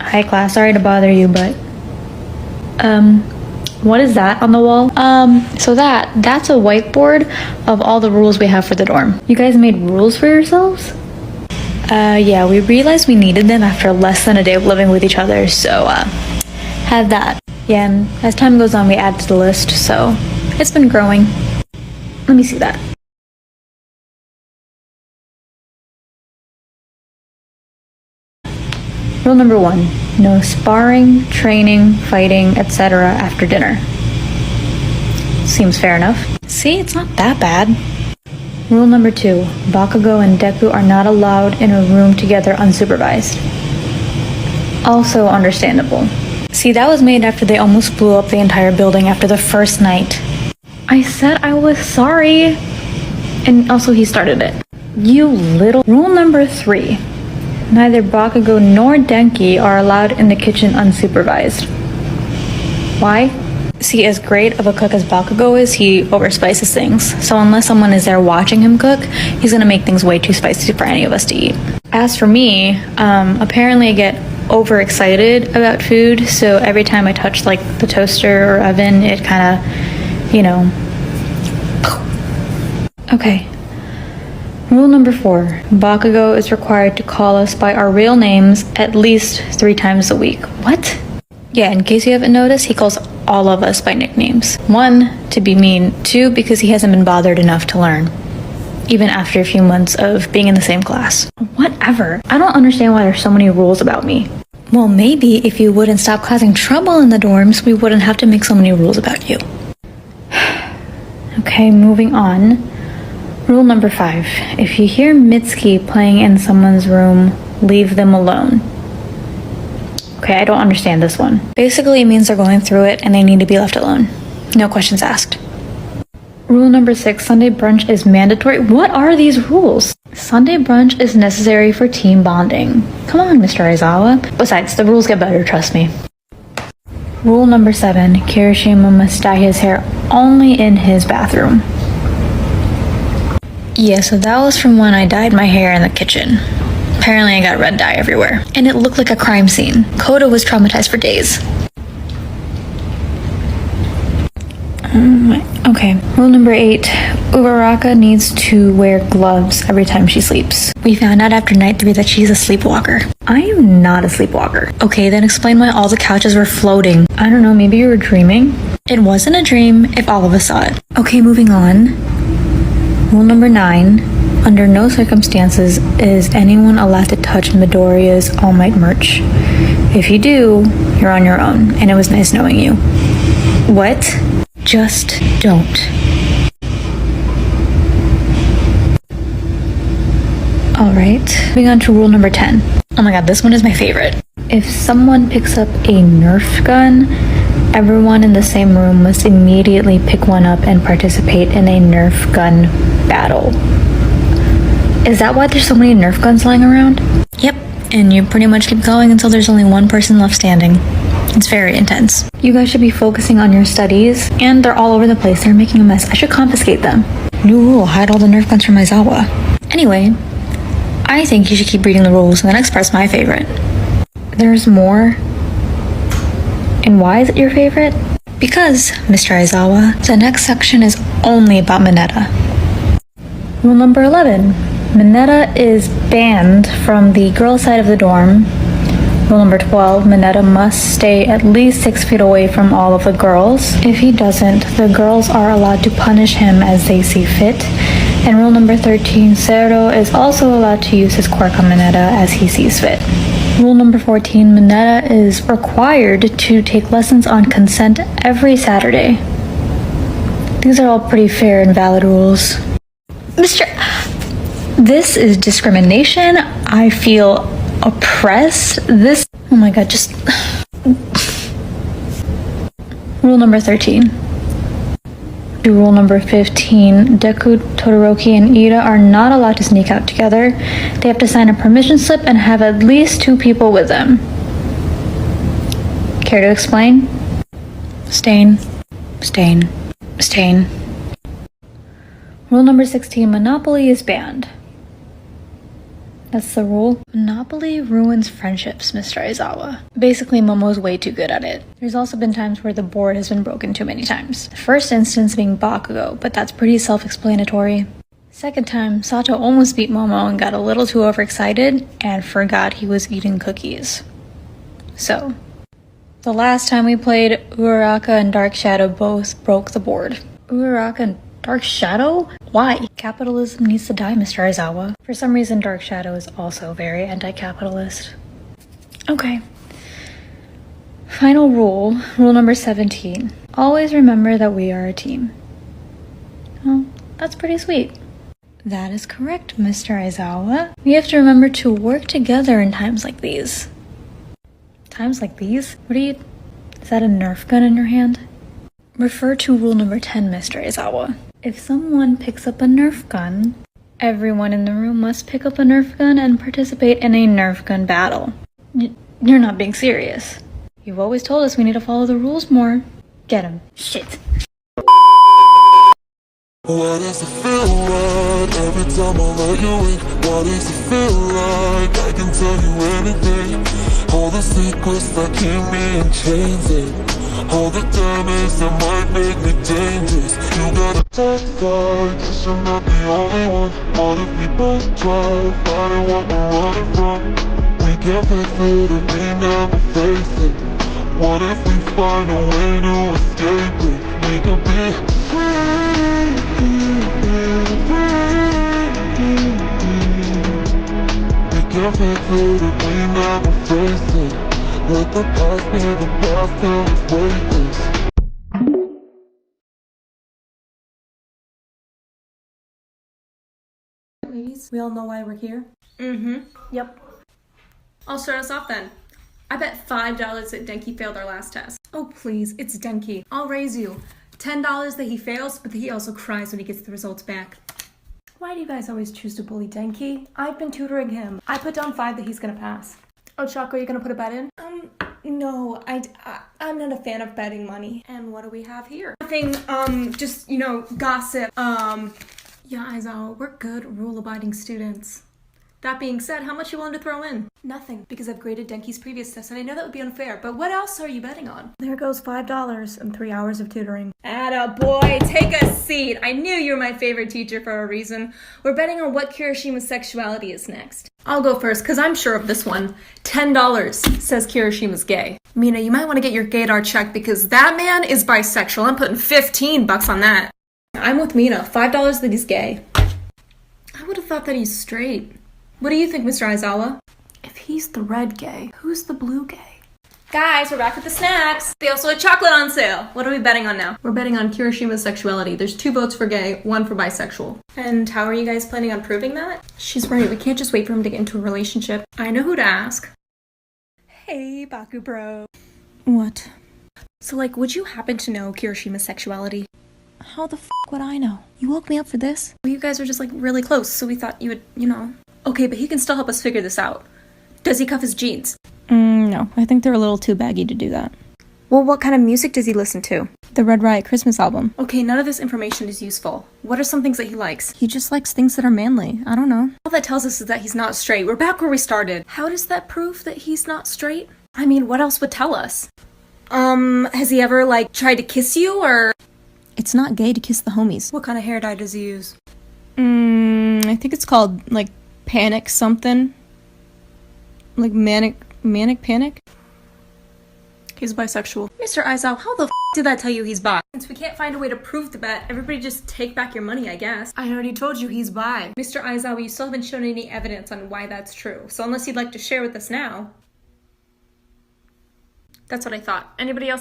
Hi class, sorry to bother you, but what is that on the wall? So that's a whiteboard of all the rules we have for the dorm. You guys made rules for yourselves? Yeah, we realized we needed them after less than a day of living with each other, so had that. Yeah, and as time goes on we add to the list, so it's been growing. Let me see that. Rule number 1, no sparring, training, fighting, etc. after dinner. Seems fair enough. See, it's not that bad. Rule number 2, Bakugo and Deku are not allowed in a room together unsupervised. Also understandable. See, that was made after they almost blew up the entire building after the first night. I said I was sorry. And also he started it. You little... Rule number 3. Neither Bakugo nor Denki are allowed in the kitchen unsupervised. Why? See, as great of a cook as Bakugo is, he overspices things. So unless someone is there watching him cook, he's gonna make things way too spicy for any of us to eat. As for me, apparently I get overexcited about food, so every time I touch like the toaster or oven, it kinda, you know... Okay. Rule number 4, Bakugo is required to call us by our real names at least 3 times a week. What? Yeah, in case you haven't noticed, he calls all of us by nicknames. 1, to be mean. 2, because he hasn't been bothered enough to learn, even after a few months of being in the same class. Whatever. I don't understand why there's so many rules about me. Well, maybe if you wouldn't stop causing trouble in the dorms, we wouldn't have to make so many rules about you. Okay, moving on. Rule number 5, if you hear Mitsuki playing in someone's room, leave them alone. Okay, I don't understand this one. Basically, it means they're going through it and they need to be left alone. No questions asked. Rule number 6, Sunday brunch is mandatory. What are these rules? Sunday brunch is necessary for team bonding. Come on, Mr. Aizawa. Besides, the rules get better, trust me. Rule number 7, Kirishima must dye his hair only in his bathroom. Yeah, so that was from when I dyed my hair in the kitchen. Apparently I got red dye everywhere, and it looked like a crime scene. Koda was traumatized for days. Okay, rule number 8, Uraraka needs to wear gloves every time she sleeps. We found out after night 3 that she's a sleepwalker. I am not a sleepwalker. Okay, then explain why all the couches were floating. I don't know, maybe you were dreaming? It wasn't a dream if all of us saw it. Okay, moving on. Rule number 9, under no circumstances is anyone allowed to touch Midoriya's All Might merch. If you do, you're on your own, and it was nice knowing you. What? Just don't. Alright, moving on to rule number 10. Oh my god, this one is my favorite. If someone picks up a Nerf gun, everyone in the same room must immediately pick one up and participate in a Nerf gun battle. Is that why there's so many Nerf guns lying around? Yep, and you pretty much keep going until there's only one person left standing. It's very intense. You guys should be focusing on your studies, and they're all over the place. They're making a mess. I should confiscate them. New rule, hide all the Nerf guns from Aizawa. Anyway, I think you should keep reading the rules, and the next part's my favorite. There's more. And why is it your favorite? Because, Mr. Aizawa, the next section is only about Mineta. Rule number 11. Mineta is banned from the girls' side of the dorm. Rule number 12. Mineta must stay at least 6 feet away from all of the girls. If he doesn't, the girls are allowed to punish him as they see fit. And rule number 13. Sero is also allowed to use his quirk on Mineta as he sees fit. Rule number 14, Mineta is required to take lessons on consent every Saturday. These are all pretty fair and valid rules. This is discrimination. I feel oppressed. Oh my god, just... Rule number 13. Rule number 15, Deku, Todoroki, and Ida are not allowed to sneak out together. They have to sign a permission slip and have at least 2 people with them. Care to explain? Stain. Rule number 16, Monopoly is banned. That's the rule. Monopoly ruins friendships, Mr. Aizawa. Basically, Momo's way too good at it. There's also been times where the board has been broken too many times. The first instance being Bakugo, but that's pretty self-explanatory. Second time, Sato almost beat Momo and got a little too overexcited and forgot he was eating cookies. So, the last time we played, Uraraka and Dark Shadow both broke the board. Uraraka and Dark Shadow? Why? Capitalism needs to die, Mr. Aizawa. For some reason, Dark Shadow is also very anti-capitalist. Okay. Final rule, rule number 17. Always remember that we are a team. Oh, that's pretty sweet. That is correct, Mr. Aizawa. We have to remember to work together in times like these. Times like these? Is that a Nerf gun in your hand? Refer to rule number 10, Mr. Aizawa. If someone picks up a Nerf gun, everyone in the room must pick up a Nerf gun and participate in a Nerf gun battle. You're not being serious. You've always told us we need to follow the rules more. Get him. Shit. What does it feel like every time I let you in? What does it feel like? I can tell you anything. All the secrets that keep me in chains. All the damage that might make me dangerous. You gotta take that, cause you're not the only one. What if we both try finding what we're running from? We can't fix it if we never face it. What if we find a way to escape it? We could be free. We can't fix it if we never face it. Let the past be the past till it's weightless. Ladies, we all know why we're here? Yep. I'll start us off then. I bet $5 that Denki failed our last test. Oh please, it's Denki. I'll raise you. $10 that he fails, but that he also cries when he gets the results back. Why do you guys always choose to bully Denki? I've been tutoring him. I put down 5 that he's gonna pass. Oh, Choco, you gonna put a bet in? No, I'm not a fan of betting money. And what do we have here? Nothing, just, gossip. Yeah, Aizawa, we're good, rule-abiding students. That being said, how much are you willing to throw in? Nothing, because I've graded Denki's previous test, and I know that would be unfair, but what else are you betting on? There goes $5 and 3 hours of tutoring. Atta boy, take a seat. I knew you were my favorite teacher for a reason. We're betting on what Kirishima's sexuality is next. I'll go first, because I'm sure of this one. $10 says Kirishima's gay. Mina, you might want to get your gaydar checked, because that man is bisexual. I'm putting $15 on that. I'm with Mina. $5 that he's gay. I would have thought that he's straight. What do you think, Mr. Aizawa? If he's the red gay, who's the blue gay? Guys, we're back with the snacks. They also had chocolate on sale. What are we betting on now? We're betting on Kirishima's sexuality. There's 2 votes for gay, 1 for bisexual. And how are you guys planning on proving that? She's right. We can't just wait for him to get into a relationship. I know who to ask. Hey, Baku bro. What? So, would you happen to know Kirishima's sexuality? How the f*** would I know? You woke me up for this? Well, you guys are just, really close, so we thought you would, Okay, but he can still help us figure this out. Does he cuff his jeans? No. I think they're a little too baggy to do that. Well, what kind of music does he listen to? The Red Riot Christmas album. Okay, none of this information is useful. What are some things that he likes? He just likes things that are manly. I don't know. All that tells us is that he's not straight. We're back where we started. How does that prove that he's not straight? I mean, what else would tell us? Has he ever, tried to kiss you, or...? It's not gay to kiss the homies. What kind of hair dye does he use? I think it's called, panic something. Manic panic? He's bisexual. Mr. Aizawa, how the f*** did that tell you he's bi? Since we can't find a way to prove the bet, everybody just take back your money, I guess. I already told you he's bi. Mr. Aizawa, you still haven't shown any evidence on why that's true. So unless you'd like to share with us now. That's what I thought. Anybody else have